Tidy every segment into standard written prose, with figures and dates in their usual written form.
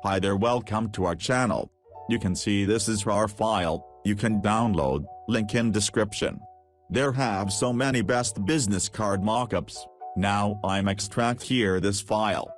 Hi there, welcome to our channel. You can see this is our file, you can download, link in description. There have so many best business card mockups. Now I'm extract here this file.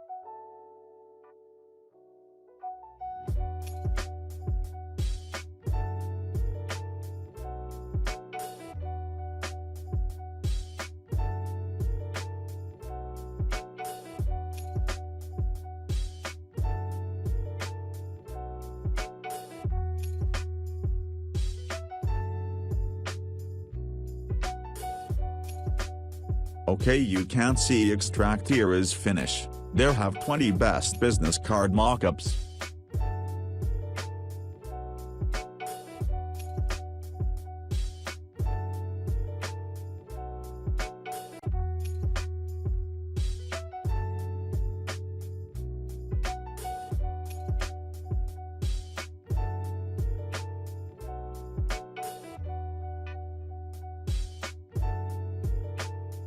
Okay, you can see extract here is finish. There have 20 best business card mockups.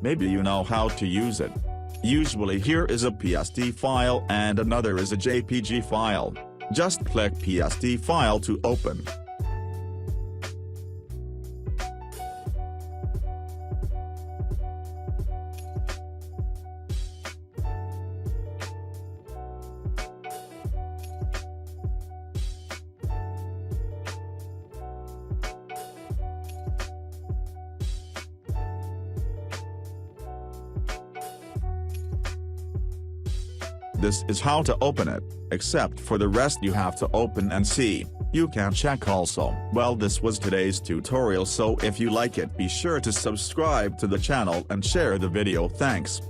Maybe you know how to use it. Usually here is a PSD file and another is a JPG file. Just click PSD file to open. This is how to open it, except for the rest you have to open and see. You can check also. Well, this was today's tutorial, so if you like it, be sure to subscribe to the channel and share the video. Thanks.